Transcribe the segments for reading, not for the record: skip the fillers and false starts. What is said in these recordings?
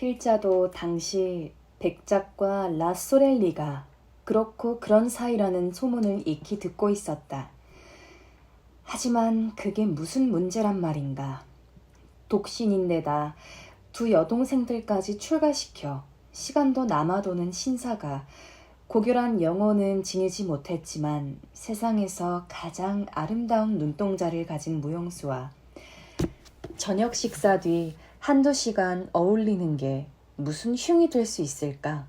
필자도 당시 백작과 라소렐리가 그렇고 그런 사이라는 소문을 익히 듣고 있었다. 하지만 그게 무슨 문제란 말인가. 독신인데다 두 여동생들까지 출가시켜 시간도 남아도는 신사가 고결한 영혼은 지니지 못했지만 세상에서 가장 아름다운 눈동자를 가진 무용수와 저녁 식사 뒤 한두 시간 어울리는 게 무슨 흉이 될 수 있을까?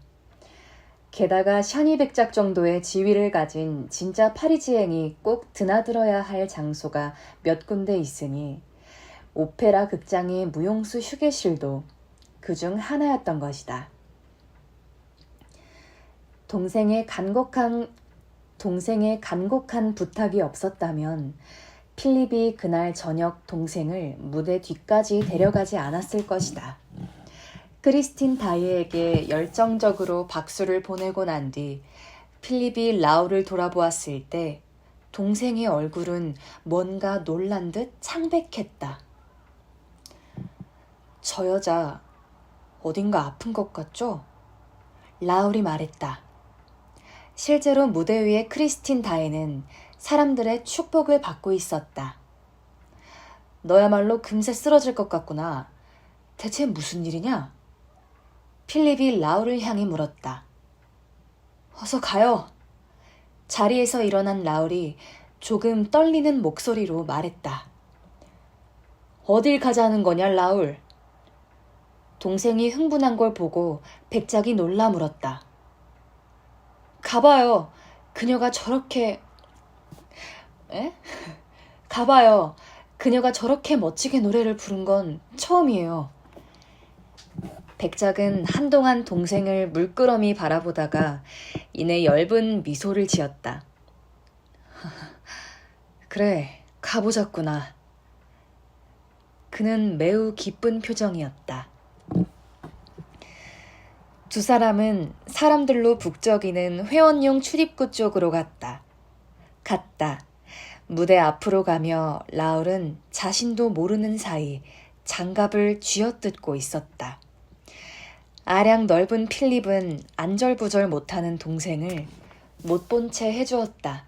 게다가 샤니 백작 정도의 지위를 가진 진짜 파리지앵이 꼭 드나들어야 할 장소가 몇 군데 있으니 오페라 극장의 무용수 휴게실도 그중 하나였던 것이다. 동생의 간곡한 부탁이 없었다면 필립이 그날 저녁 동생을 무대 뒤까지 데려가지 않았을 것이다. 크리스틴 다이에게 열정적으로 박수를 보내고 난 뒤 필립이 라울을 돌아보았을 때 동생의 얼굴은 뭔가 놀란 듯 창백했다. 저 여자 어딘가 아픈 것 같죠? 라울이 말했다. 실제로 무대 위의 크리스틴 다이는 사람들의 축복을 받고 있었다. 너야말로 금세 쓰러질 것 같구나. 대체 무슨 일이냐? 필립이 라울을 향해 물었다. 어서 가요. 자리에서 일어난 라울이 조금 떨리는 목소리로 말했다. 어딜 가자는 거냐, 라울? 동생이 흥분한 걸 보고 백작이 놀라 물었다. 가봐요. 그녀가 저렇게... 가봐요. 그녀가 저렇게 멋지게 노래를 부른 건 처음이에요. 백작은 한동안 동생을 물끄러미 바라보다가 이내 엷은 미소를 지었다. 그래, 가보자꾸나. 그는 매우 기쁜 표정이었다. 두 사람은 사람들로 북적이는 회원용 출입구 쪽으로 갔다. 무대 앞으로 가며 라울은 자신도 모르는 사이 장갑을 쥐어뜯고 있었다. 아량 넓은 필립은 안절부절 못하는 동생을 못 본 채 해주었다.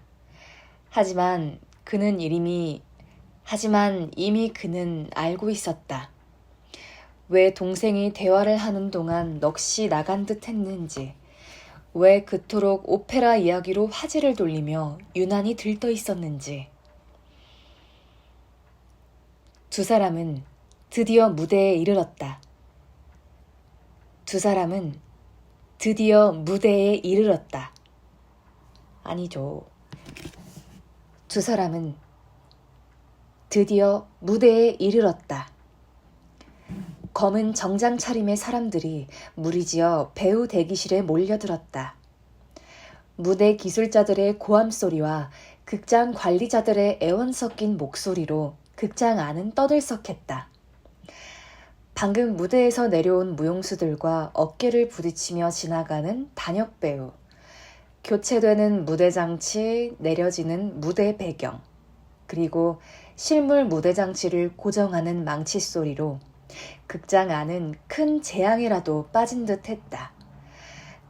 하지만 이미 그는 알고 있었다. 왜 동생이 대화를 하는 동안 넋이 나간 듯 했는지, 왜 그토록 오페라 이야기로 화제를 돌리며 유난히 들떠 있었는지. 두 사람은 드디어 무대에 이르렀다. 아니죠. 두 사람은 드디어 무대에 이르렀다. 검은 정장 차림의 사람들이 무리지어 배우 대기실에 몰려들었다. 무대 기술자들의 고함 소리와 극장 관리자들의 애원 섞인 목소리로 극장 안은 떠들썩했다. 방금 무대에서 내려온 무용수들과 어깨를 부딪히며 지나가는 단역 배우, 교체되는 무대 장치, 내려지는 무대 배경, 그리고 실물 무대 장치를 고정하는 망치 소리로 극장 안은 큰 재앙이라도 빠진 듯 했다.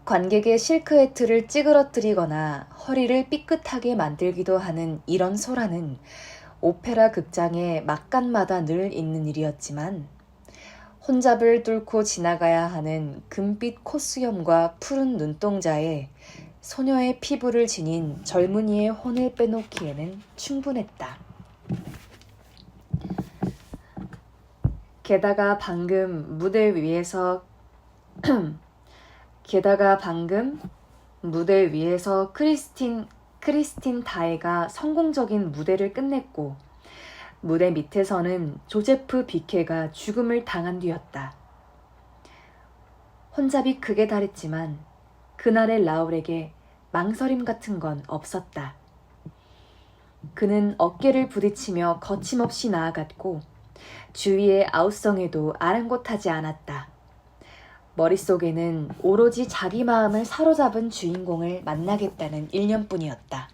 관객의 실크헤트를 찌그러뜨리거나 허리를 삐끗하게 만들기도 하는 이런 소란은 오페라 극장의 막간마다 늘 있는 일이었지만 혼잡을 뚫고 지나가야 하는 금빛 콧수염과 푸른 눈동자에 소녀의 피부를 지닌 젊은이의 혼을 빼놓기에는 충분했다. 게다가 방금 무대 위에서 크리스틴 다에가 성공적인 무대를 끝냈고 무대 밑에서는 조제프 비케가 죽음을 당한 뒤였다. 혼잡이 극에 달했지만 그날의 라울에게 망설임 같은 건 없었다. 그는 어깨를 부딪히며 거침없이 나아갔고 주위의 아우성에도 아랑곳하지 않았다. 머릿속에는 오로지 자기 마음을 사로잡은 주인공을 만나겠다는 일념뿐이었다.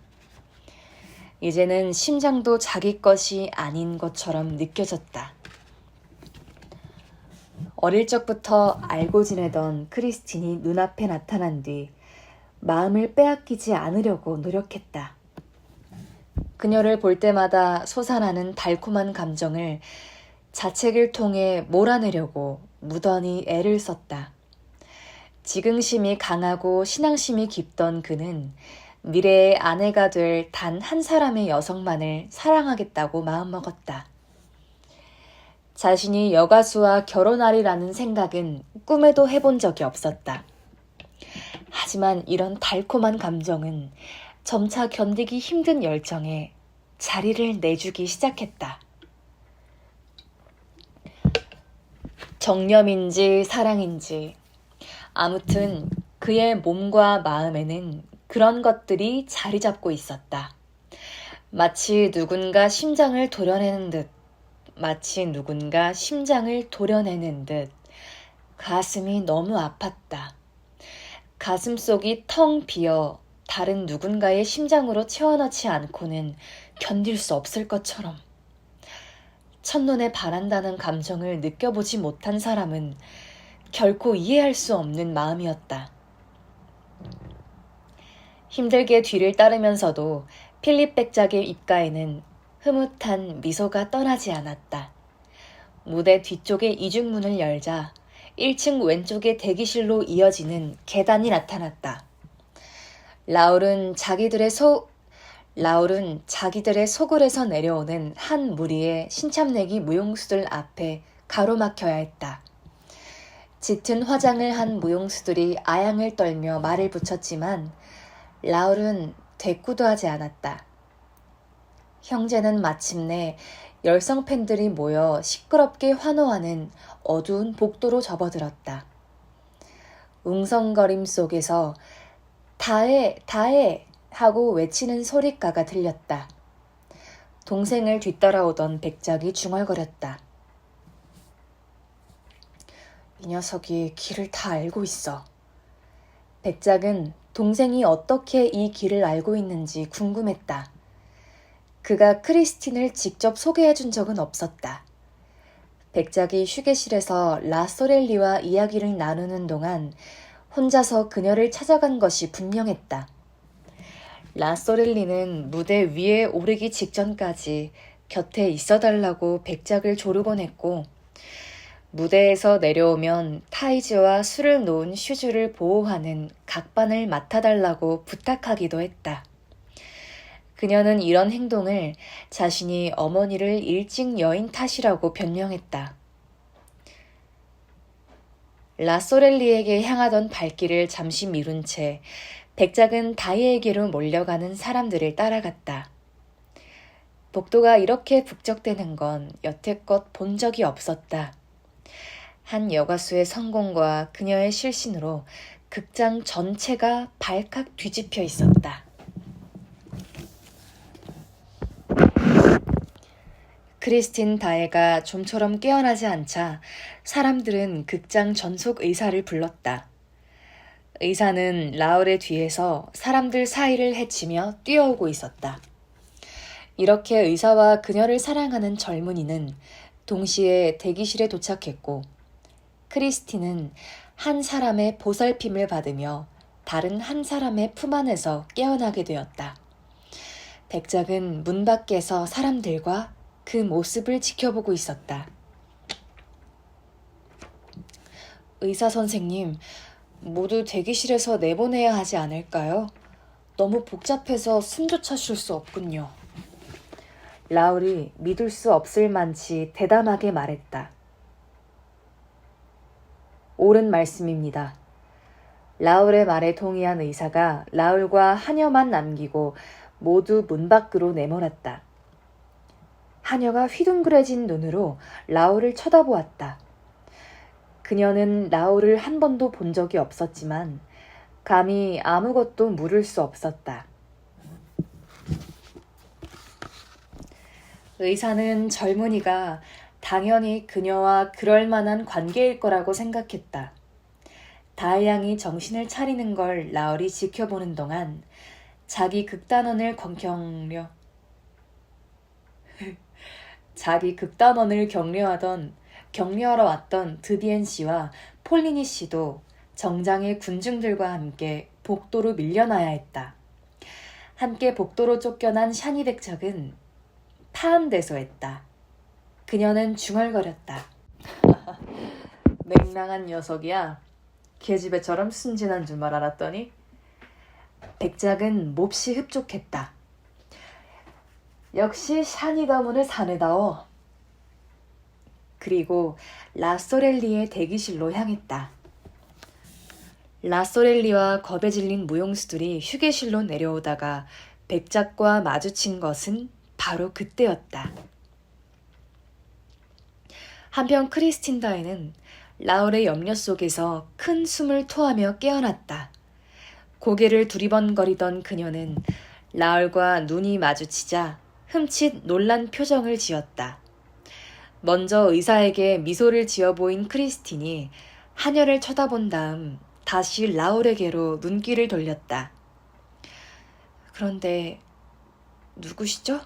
이제는 심장도 자기 것이 아닌 것처럼 느껴졌다. 어릴 적부터 알고 지내던 크리스틴이 눈앞에 나타난 뒤 마음을 빼앗기지 않으려고 노력했다. 그녀를 볼 때마다 솟아나는 달콤한 감정을 자책을 통해 몰아내려고 무던히 애를 썼다. 지긍심이 강하고 신앙심이 깊던 그는 미래의 아내가 될 단 한 사람의 여성만을 사랑하겠다고 마음먹었다. 자신이 여가수와 결혼하리라는 생각은 꿈에도 해본 적이 없었다. 하지만 이런 달콤한 감정은 점차 견디기 힘든 열정에 자리를 내주기 시작했다. 정념인지 사랑인지 아무튼 그의 몸과 마음에는 그런 것들이 자리 잡고 있었다. 마치 누군가 심장을 도려내는 듯 가슴이 너무 아팠다. 가슴속이 텅 비어 다른 누군가의 심장으로 채워넣지 않고는 견딜 수 없을 것처럼. 첫눈에 반한다는 감정을 느껴보지 못한 사람은 결코 이해할 수 없는 마음이었다. 힘들게 뒤를 따르면서도 필립 백작의 입가에는 흐뭇한 미소가 떠나지 않았다. 무대 뒤쪽의 이중문을 열자 1층 왼쪽의 대기실로 이어지는 계단이 나타났다. 라울은 자기들의 소굴에서 내려오는 한 무리의 신참내기 무용수들 앞에 가로막혀야 했다. 짙은 화장을 한 무용수들이 아양을 떨며 말을 붙였지만 라울은 대꾸도 하지 않았다. 형제는 마침내 열성 팬들이 모여 시끄럽게 환호하는 어두운 복도로 접어들었다. 웅성거림 속에서 다해, 다해 하고 외치는 소리가가 들렸다. 동생을 뒤따라오던 백작이 중얼거렸다. 이 녀석이 길을 다 알고 있어. 백작은 동생이 어떻게 이 길을 알고 있는지 궁금했다. 그가 크리스틴을 직접 소개해 준 적은 없었다. 백작이 휴게실에서 라소렐리와 이야기를 나누는 동안 혼자서 그녀를 찾아간 것이 분명했다. 라소렐리는 무대 위에 오르기 직전까지 곁에 있어달라고 백작을 조르곤 했고 무대에서 내려오면 타이즈와 술을 놓은 슈즈를 보호하는 각반을 맡아달라고 부탁하기도 했다. 그녀는 이런 행동을 자신이 어머니를 일찍 여인 탓이라고 변명했다. 라소렐리에게 향하던 발길을 잠시 미룬 채 백작은 다이에게로 몰려가는 사람들을 따라갔다. 복도가 이렇게 북적대는 건 여태껏 본 적이 없었다. 한 여가수의 성공과 그녀의 실신으로 극장 전체가 발칵 뒤집혀 있었다. 크리스틴 다해가 좀처럼 깨어나지 않자 사람들은 극장 전속 의사를 불렀다. 의사는 라울의 뒤에서 사람들 사이를 헤치며 뛰어오고 있었다. 이렇게 의사와 그녀를 사랑하는 젊은이는 동시에 대기실에 도착했고 크리스틴은 한 사람의 보살핌을 받으며 다른 한 사람의 품 안에서 깨어나게 되었다. 백작은 문 밖에서 사람들과 그 모습을 지켜보고 있었다. 의사 선생님, 모두 대기실에서 내보내야 하지 않을까요? 너무 복잡해서 숨조차 쉴 수 없군요. 라울이 믿을 수 없을 만치 대담하게 말했다. 옳은 말씀입니다. 라울의 말에 동의한 의사가 라울과 하녀만 남기고 모두 문 밖으로 내몰았다. 하녀가 휘둥그레진 눈으로 라울을 쳐다보았다. 그녀는 라울을 한 번도 본 적이 없었지만 감히 아무것도 물을 수 없었다. 의사는 젊은이가 당연히 그녀와 그럴 만한 관계일 거라고 생각했다. 다혜양이 정신을 차리는 걸 라울이 지켜보는 동안 자기 극단원을 격려하던 격려하러 왔던 드비엔 씨와 폴리니 씨도 정장의 군중들과 함께 복도로 밀려나야 했다. 함께 복도로 쫓겨난 샤니 백작은 파암대소했다. 그녀는 중얼거렸다. 맹랑한 녀석이야. 계집애처럼 순진한 줄만 알았더니. 백작은 몹시 흡족했다. 역시 샤니 가문의 사내다워. 그리고 라소렐리의 대기실로 향했다. 라소렐리와 겁에 질린 무용수들이 휴게실로 내려오다가 백작과 마주친 것은 바로 그때였다. 한편 크리스틴다에는 라울의 염려 속에서 큰 숨을 토하며 깨어났다. 고개를 두리번거리던 그녀는 라울과 눈이 마주치자 흠칫 놀란 표정을 지었다. 먼저 의사에게 미소를 지어 보인 크리스틴이 하녀를 쳐다본 다음 다시 라울에게로 눈길을 돌렸다. 그런데 누구시죠?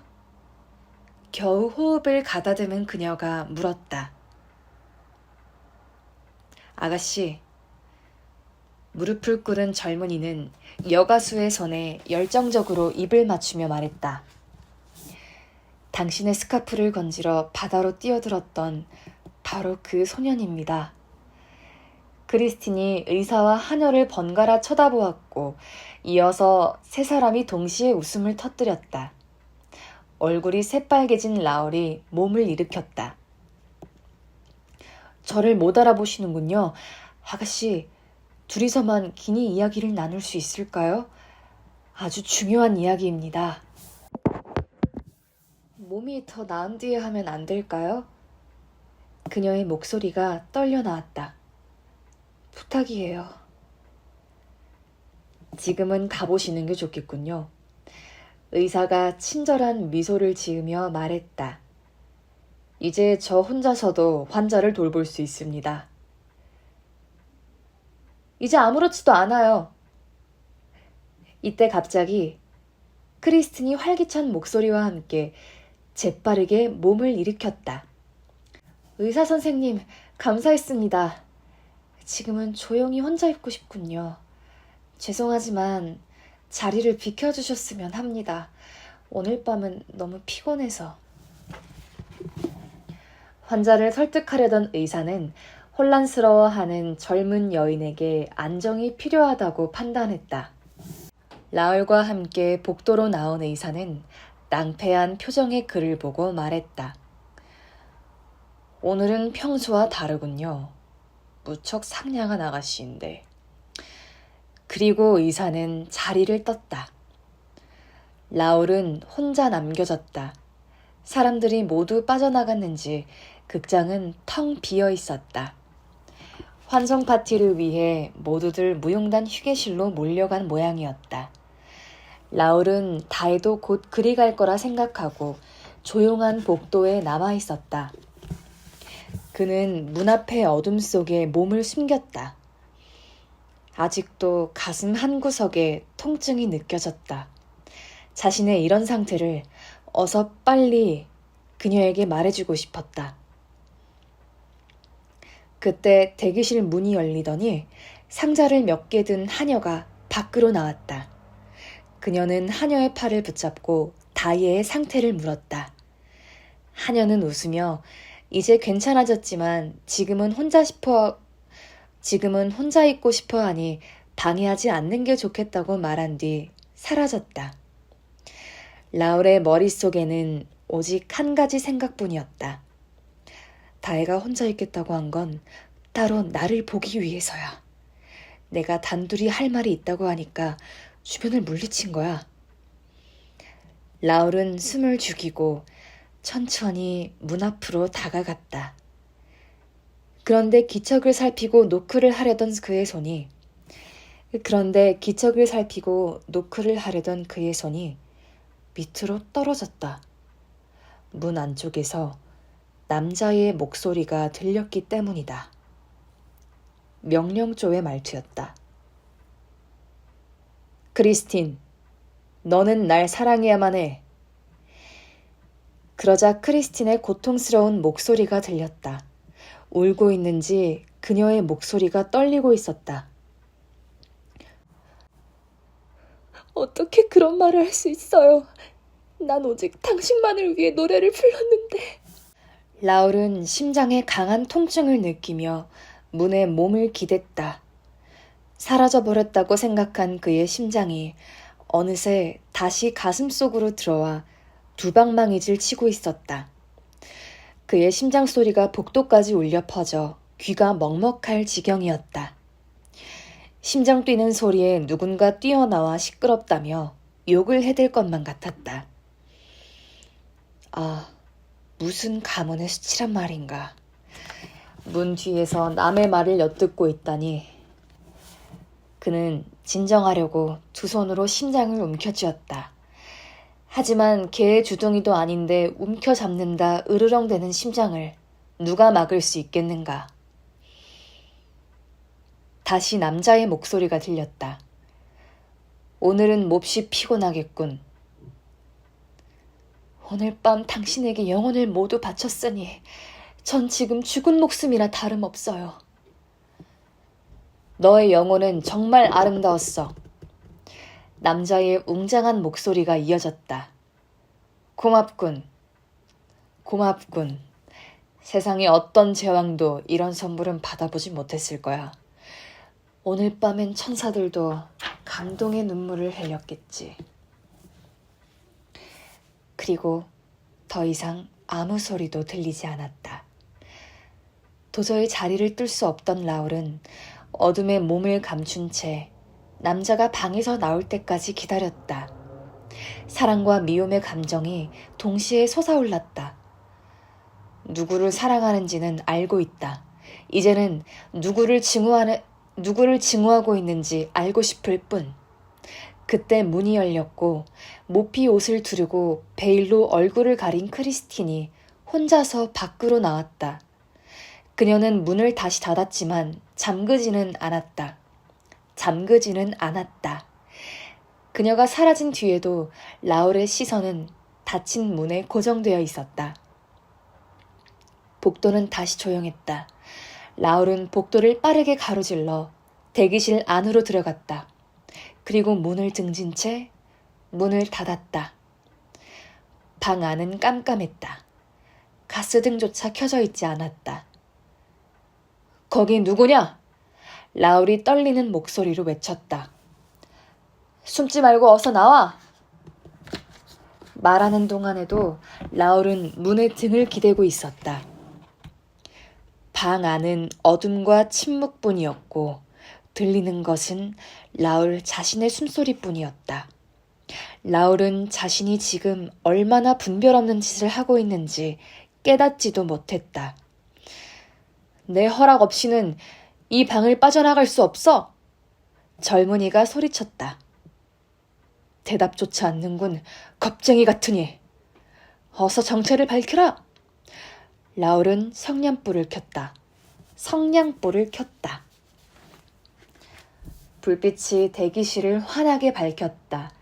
겨우 호흡을 가다듬은 그녀가 물었다. 아가씨. 무릎을 꿇은 젊은이는 여가수의 손에 열정적으로 입을 맞추며 말했다. 당신의 스카프를 건지러 바다로 뛰어들었던 바로 그 소년입니다. 크리스틴이 의사와 하녀를 번갈아 쳐다보았고 이어서 세 사람이 동시에 웃음을 터뜨렸다. 얼굴이 새빨개진 라울이 몸을 일으켰다. 저를 못 알아보시는군요. 아가씨, 둘이서만 긴히 이야기를 나눌 수 있을까요? 아주 중요한 이야기입니다. 몸이 더 나은 뒤에 하면 안 될까요? 그녀의 목소리가 떨려 나왔다. 부탁이에요. 지금은 가보시는 게 좋겠군요. 의사가 친절한 미소를 지으며 말했다. 이제 저 혼자서도 환자를 돌볼 수 있습니다. 이제 아무렇지도 않아요. 이때 갑자기 크리스틴이 활기찬 목소리와 함께 재빠르게 몸을 일으켰다. 의사 선생님, 감사했습니다. 지금은 조용히 혼자 있고 싶군요. 죄송하지만 자리를 비켜주셨으면 합니다. 오늘 밤은 너무 피곤해서. 환자를 설득하려던 의사는 혼란스러워하는 젊은 여인에게 안정이 필요하다고 판단했다. 라울과 함께 복도로 나온 의사는 낭패한 표정의 그를 보고 말했다. 오늘은 평소와 다르군요. 무척 상냥한 아가씨인데. 그리고 의사는 자리를 떴다. 라울은 혼자 남겨졌다. 사람들이 모두 빠져나갔는지 극장은 텅 비어 있었다. 환송 파티를 위해 모두들 무용단 휴게실로 몰려간 모양이었다. 라울은 다혜도 곧 그리 갈 거라 생각하고 조용한 복도에 남아 있었다. 그는 문 앞의 어둠 속에 몸을 숨겼다. 아직도 가슴 한구석에 통증이 느껴졌다. 자신의 이런 상태를 어서 빨리 그녀에게 말해주고 싶었다. 그때 대기실 문이 열리더니 상자를 몇 개 든 하녀가 밖으로 나왔다. 그녀는 하녀의 팔을 붙잡고 다이의 상태를 물었다. 하녀는 웃으며 이제 괜찮아졌지만 지금은 혼자 있고 싶어 하니 방해하지 않는 게 좋겠다고 말한 뒤 사라졌다. 라울의 머릿속에는 오직 한 가지 생각뿐이었다. 다혜가 혼자 있겠다고 한 건 따로 나를 보기 위해서야. 내가 단둘이 할 말이 있다고 하니까 주변을 물리친 거야. 라울은 숨을 죽이고 천천히 문 앞으로 다가갔다. 그런데 기척을 살피고 노크를 하려던 그의 손이 밑으로 떨어졌다. 문 안쪽에서 남자의 목소리가 들렸기 때문이다. 명령조의 말투였다. 크리스틴, 너는 날 사랑해야만 해. 그러자 크리스틴의 고통스러운 목소리가 들렸다. 울고 있는지 그녀의 목소리가 떨리고 있었다. 어떻게 그런 말을 할 수 있어요? 난 오직 당신만을 위해 노래를 불렀는데. 라울은 심장에 강한 통증을 느끼며 문에 몸을 기댔다. 사라져버렸다고 생각한 그의 심장이 어느새 다시 가슴 속으로 들어와 두방망이질 치고 있었다. 그의 심장 소리가 복도까지 울려 퍼져 귀가 먹먹할 지경이었다. 심장 뛰는 소리에 누군가 뛰어나와 시끄럽다며 욕을 해댈 것만 같았다. 아, 무슨 가문의 수치란 말인가. 문 뒤에서 남의 말을 엿듣고 있다니. 그는 진정하려고 두 손으로 심장을 움켜쥐었다. 하지만 개의 주둥이도 아닌데 움켜잡는다 으르렁대는 심장을 누가 막을 수 있겠는가. 다시 남자의 목소리가 들렸다. 오늘은 몹시 피곤하겠군. 오늘 밤 당신에게 영혼을 모두 바쳤으니 전 지금 죽은 목숨이나 다름없어요. 너의 영혼은 정말 아름다웠어. 남자의 웅장한 목소리가 이어졌다. 고맙군. 고맙군. 세상의 어떤 제왕도 이런 선물은 받아보지 못했을 거야. 오늘 밤엔 천사들도 감동의 눈물을 흘렸겠지. 그리고 더 이상 아무 소리도 들리지 않았다. 도저히 자리를 뜰 수 없던 라울은 어둠에 몸을 감춘 채 남자가 방에서 나올 때까지 기다렸다. 사랑과 미움의 감정이 동시에 솟아올랐다. 누구를 사랑하는지는 알고 있다. 이제는 누구를 증오하고 있는지 알고 싶을 뿐. 그때 문이 열렸고 모피 옷을 두르고 베일로 얼굴을 가린 크리스틴이 혼자서 밖으로 나왔다. 그녀는 문을 다시 닫았지만 잠그지는 않았다. 그녀가 사라진 뒤에도 라울의 시선은 닫힌 문에 고정되어 있었다. 복도는 다시 조용했다. 라울은 복도를 빠르게 가로질러 대기실 안으로 들어갔다. 그리고 문을 등진 채 문을 닫았다. 방 안은 깜깜했다. 가스등조차 켜져 있지 않았다. 거기 누구냐? 라울이 떨리는 목소리로 외쳤다. 숨지 말고 어서 나와! 말하는 동안에도 라울은 문에 등을 기대고 있었다. 방 안은 어둠과 침묵뿐이었고 들리는 것은 라울 자신의 숨소리뿐이었다. 라울은 자신이 지금 얼마나 분별 없는 짓을 하고 있는지 깨닫지도 못했다. 내 허락 없이는 이 방을 빠져나갈 수 없어! 젊은이가 소리쳤다. 대답조차 않는군, 겁쟁이 같으니. 어서 정체를 밝혀라! 라울은 성냥불을 켰다. 불빛이 대기실을 환하게 밝혔다.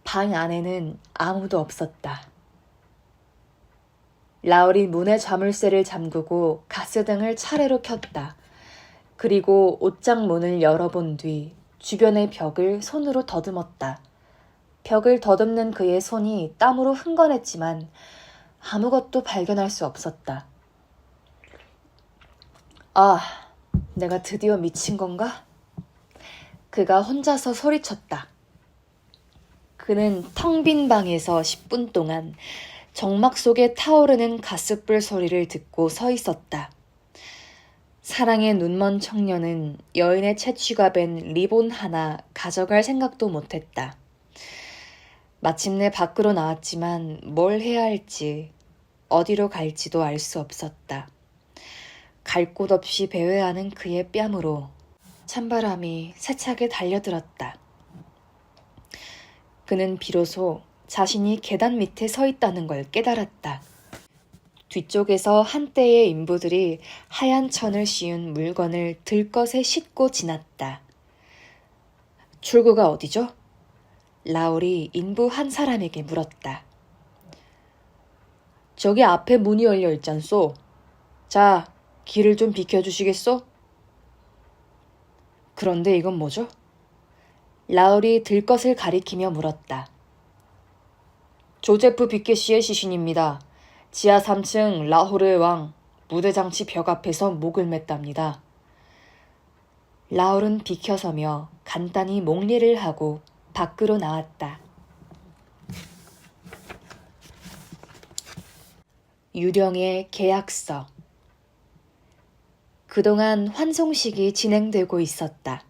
방 안에는 아무도 없었다. 라울이 문의 자물쇠를 잠그고 가스등을 차례로 켰다. 그리고 옷장 문을 열어본 뒤 주변의 벽을 손으로 더듬었다. 벽을 더듬는 그의 손이 땀으로 흥건했지만 아무것도 발견할 수 없었다. 아, 내가 드디어 미친 건가? 그가 혼자서 소리쳤다. 그는 텅 빈 방에서 10분 동안 정막 속에 타오르는 가스불 소리를 듣고 서 있었다. 사랑의 눈먼 청년은 여인의 채취가 밴 리본 하나 가져갈 생각도 못했다. 마침내 밖으로 나왔지만 뭘 해야 할지, 어디로 갈지도 알 수 없었다. 갈 곳 없이 배회하는 그의 뺨으로 찬바람이 세차게 달려들었다. 그는 비로소 자신이 계단 밑에 서 있다는 걸 깨달았다. 뒤쪽에서 한때의 인부들이 하얀 천을 씌운 물건을 들것에 싣고 지났다. 출구가 어디죠? 라울이 인부 한 사람에게 물었다. 저기 앞에 문이 열려 있잖소. 자, 길을 좀 비켜주시겠소? 그런데 이건 뭐죠? 라울이 들것을 가리키며 물었다. 조제프 비케시의 시신입니다. 지하 3층 라호르의 왕, 무대장치 벽 앞에서 목을 맸답니다. 라울은 비켜서며 간단히 목례를 하고 밖으로 나왔다. 유령의 계약서. 그동안 환송식이 진행되고 있었다.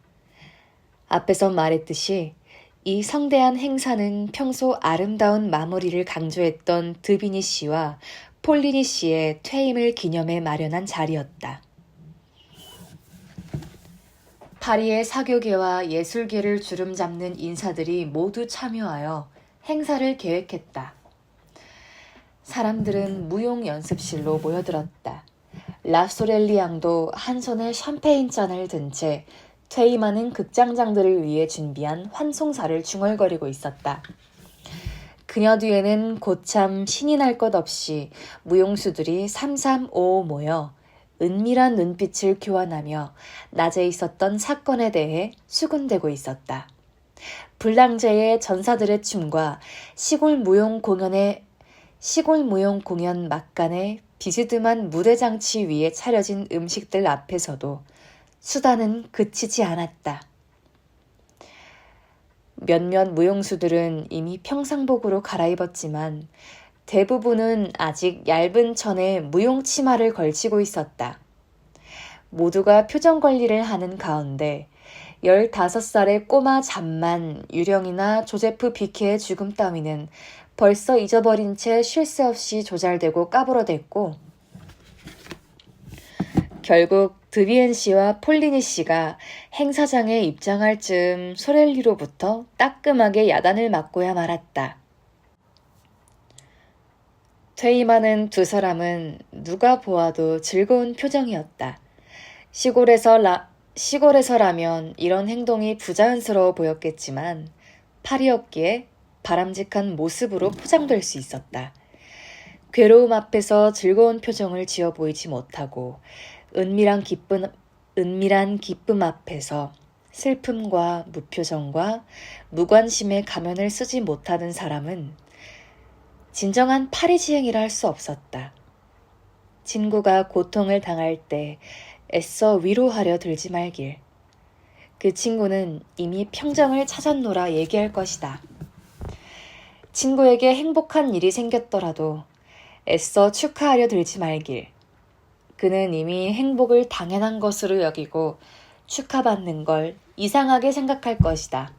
앞에서 말했듯이 이 성대한 행사는 평소 아름다운 마무리를 강조했던 드비니 씨와 폴리니 씨의 퇴임을 기념해 마련한 자리였다. 파리의 사교계와 예술계를 주름잡는 인사들이 모두 참여하여 행사를 계획했다. 사람들은 무용 연습실로 모여들었다. 라소렐리 양도 한 손에 샴페인 잔을 든 채 퇴임하는 극장장들을 위해 준비한 환송사를 중얼거리고 있었다. 그녀 뒤에는 고참 신이 날 것 없이 무용수들이 삼삼오오 모여 은밀한 눈빛을 교환하며 낮에 있었던 사건에 대해 수군대고 있었다. 불량제의 전사들의 춤과 시골 무용 공연 막간의 비스듬한 무대장치 위에 차려진 음식들 앞에서도 수다는 그치지 않았다. 몇몇 무용수들은 이미 평상복으로 갈아입었지만 대부분은 아직 얇은 천에 무용 치마를 걸치고 있었다. 모두가 표정 관리를 하는 가운데 15살의 꼬마 잠만 유령이나 조제프 비케의 죽음 따위는 벌써 잊어버린 채 쉴 새 없이 조잘되고 까불어댔고 결국 드비엔 씨와 폴리니 씨가 행사장에 입장할 즈음 소렐리로부터 따끔하게 야단을 맞고야 말았다. 퇴임하는 두 사람은 누가 보아도 즐거운 표정이었다. 시골에서라면 이런 행동이 부자연스러워 보였겠지만 파리였기에 바람직한 모습으로 포장될 수 있었다. 괴로움 앞에서 즐거운 표정을 지어 보이지 못하고 은밀한 기쁨 앞에서 슬픔과 무표정과 무관심의 가면을 쓰지 못하는 사람은 진정한 파리지행이라 할 수 없었다. 친구가 고통을 당할 때 애써 위로하려 들지 말길. 그 친구는 이미 평정을 찾았노라 얘기할 것이다. 친구에게 행복한 일이 생겼더라도 애써 축하하려 들지 말길. 그는 이미 행복을 당연한 것으로 여기고 축하받는 걸 이상하게 생각할 것이다.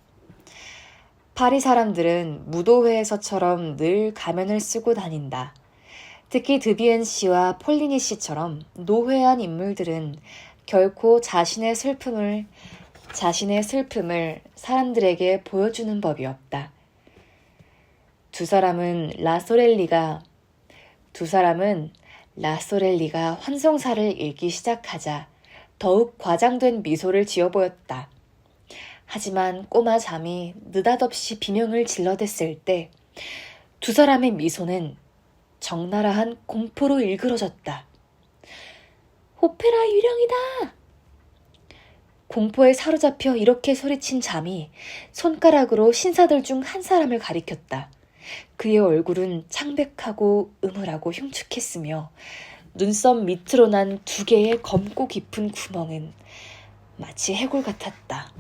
파리 사람들은 무도회에서처럼 늘 가면을 쓰고 다닌다. 특히 드비엔 씨와 폴리니 씨처럼 노회한 인물들은 결코 자신의 슬픔을 사람들에게 보여주는 법이 없다. 두 사람은 라소렐리가 환송사를 읽기 시작하자 더욱 과장된 미소를 지어 보였다. 하지만 꼬마 잠이 느닷없이 비명을 질러댔을 때 두 사람의 미소는 적나라한 공포로 일그러졌다. 오페라 유령이다! 공포에 사로잡혀 이렇게 소리친 잠이 손가락으로 신사들 중 한 사람을 가리켰다. 그의 얼굴은 창백하고 음울하고 흉측했으며 눈썹 밑으로 난 2개의 검고 깊은 구멍은 마치 해골 같았다.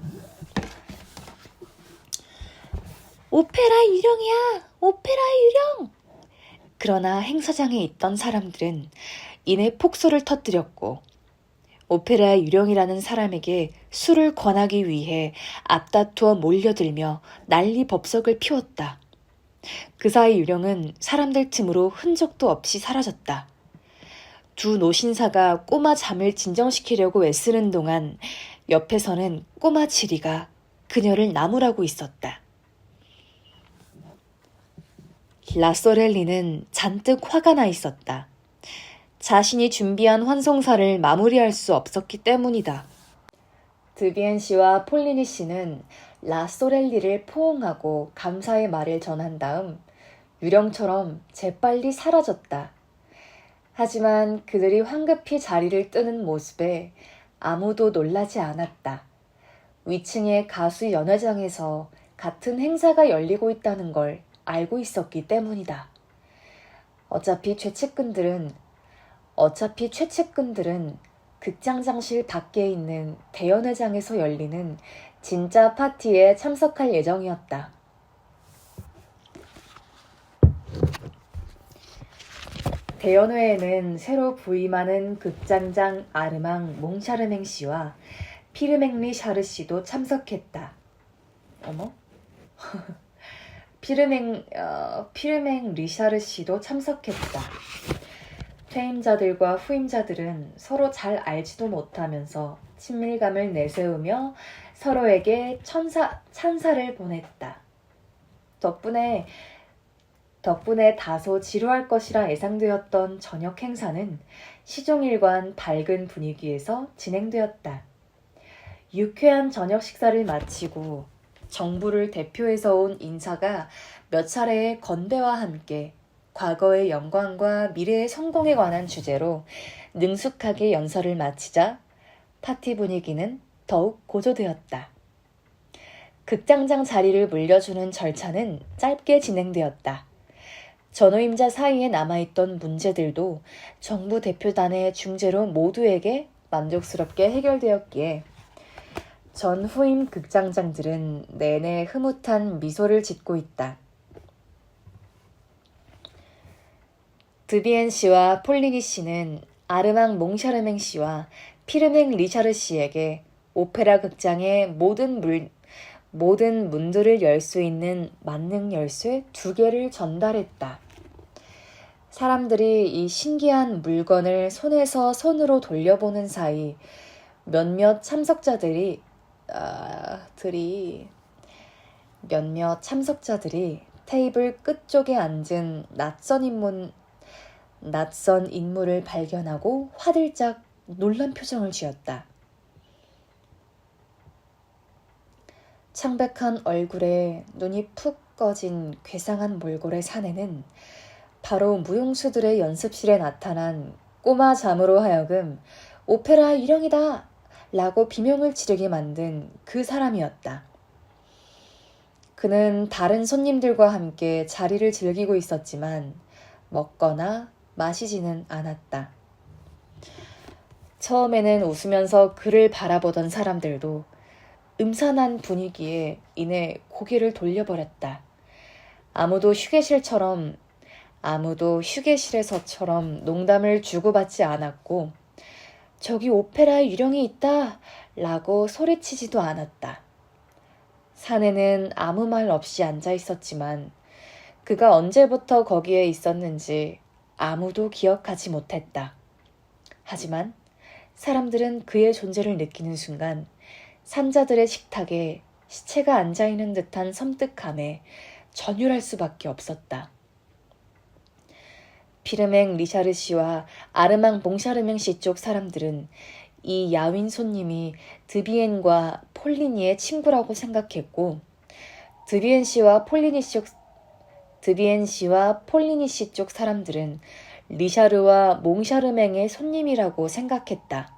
오페라 유령이야! 오페라 유령! 그러나 행사장에 있던 사람들은 이내 폭소를 터뜨렸고 오페라 유령이라는 사람에게 술을 권하기 위해 앞다투어 몰려들며 난리법석을 피웠다. 그 사이 유령은 사람들 틈으로 흔적도 없이 사라졌다. 두 노신사가 꼬마 잠을 진정시키려고 애쓰는 동안 옆에서는 꼬마 지리가 그녀를 나무라고 있었다. 라소렐리는 잔뜩 화가 나 있었다. 자신이 준비한 환송사를 마무리할 수 없었기 때문이다. 드비엔 씨와 폴리니 씨는 라소렐리를 포옹하고 감사의 말을 전한 다음 유령처럼 재빨리 사라졌다. 하지만 그들이 황급히 자리를 뜨는 모습에 아무도 놀라지 않았다. 위층의 가수 연회장에서 같은 행사가 열리고 있다는 걸 알고 있었기 때문이다. 어차피 최측근들은 극장장실 밖에 있는 대연회장에서 열리는 진짜 파티에 참석할 예정이었다. 대연회에는 새로 부임하는 극장장 아르망 몽샤르맹 씨와 피르맹리 샤르 씨도 참석했다. 어머? 피르맹 리샤르 씨도 참석했다. 퇴임자들과 후임자들은 서로 잘 알지도 못하면서 친밀감을 내세우며 서로에게 찬사를 보냈다. 덕분에 다소 지루할 것이라 예상되었던 저녁 행사는 시종일관 밝은 분위기에서 진행되었다. 유쾌한 저녁 식사를 마치고 정부를 대표해서 온 인사가 몇 차례의 건배와 함께 과거의 영광과 미래의 성공에 관한 주제로 능숙하게 연설을 마치자 파티 분위기는 더욱 고조되었다. 극장장 자리를 물려주는 절차는 짧게 진행되었다. 전후임자 사이에 남아있던 문제들도 정부 대표단의 중재로 모두에게 만족스럽게 해결되었기에 전 후임 극장장들은 내내 흐뭇한 미소를 짓고 있다. 드비엔 씨와 폴리니 씨는 아르망 몽샤르맹 씨와 피르맹 리샤르 씨에게 오페라 극장의 모든 문들을 열 수 있는 만능 열쇠 2개를 전달했다. 사람들이 이 신기한 물건을 손에서 손으로 돌려보는 사이 몇몇 참석자들이 테이블 끝쪽에 앉은 낯선 인물을 발견하고 화들짝 놀란 표정을 지었다. 창백한 얼굴에 눈이 푹 꺼진 괴상한 몰골의 사내는 바로 무용수들의 연습실에 나타난 꼬마 잠으로 하여금 오페라 유령이다! 라고 비명을 지르게 만든 그 사람이었다. 그는 다른 손님들과 함께 자리를 즐기고 있었지만 먹거나 마시지는 않았다. 처음에는 웃으면서 그를 바라보던 사람들도 음산한 분위기에 인해 고개를 돌려버렸다. 아무도 휴게실에서처럼 농담을 주고받지 않았고 저기 오페라 유령이 있다! 라고 소리치지도 않았다. 사내는 아무 말 없이 앉아 있었지만 그가 언제부터 거기에 있었는지 아무도 기억하지 못했다. 하지만 사람들은 그의 존재를 느끼는 순간 산자들의 식탁에 시체가 앉아있는 듯한 섬뜩함에 전율할 수밖에 없었다. 피르맹 리샤르 씨와 아르망 몽샤르맹 씨 쪽 사람들은 이 야윈 손님이 드비엔과 폴리니의 친구라고 생각했고 드비엔 씨와 폴리니 씨 쪽 사람들은 리샤르와 몽샤르맹의 손님이라고 생각했다.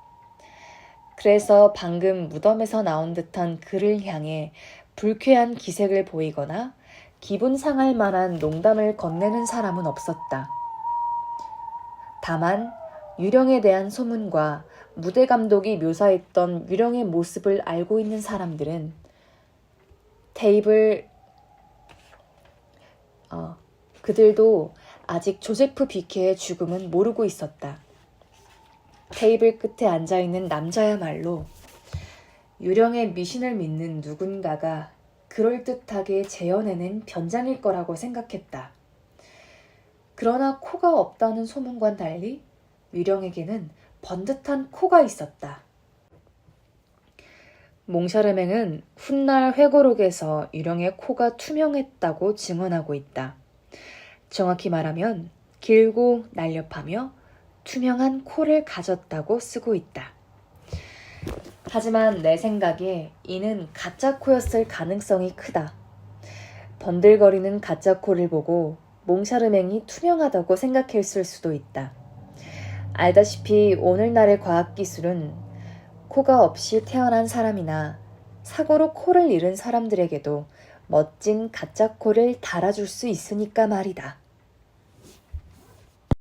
그래서 방금 무덤에서 나온 듯한 그를 향해 불쾌한 기색을 보이거나 기분 상할 만한 농담을 건네는 사람은 없었다. 다만 유령에 대한 소문과 무대 감독이 묘사했던 유령의 모습을 알고 있는 사람들은 그들도 아직 조제프 비케의 죽음은 모르고 있었다. 테이블 끝에 앉아있는 남자야말로 유령의 미신을 믿는 누군가가 그럴듯하게 재현해낸 변장일 거라고 생각했다. 그러나 코가 없다는 소문과는 달리 유령에게는 번듯한 코가 있었다. 몽샤르맹은 훗날 회고록에서 유령의 코가 투명했다고 증언하고 있다. 정확히 말하면 길고 날렵하며 투명한 코를 가졌다고 쓰고 있다. 하지만 내 생각에 이는 가짜 코였을 가능성이 크다. 번들거리는 가짜 코를 보고 몽샤르맹이 투명하다고 생각했을 수도 있다. 알다시피 오늘날의 과학기술은 코가 없이 태어난 사람이나 사고로 코를 잃은 사람들에게도 멋진 가짜 코를 달아줄 수 있으니까 말이다.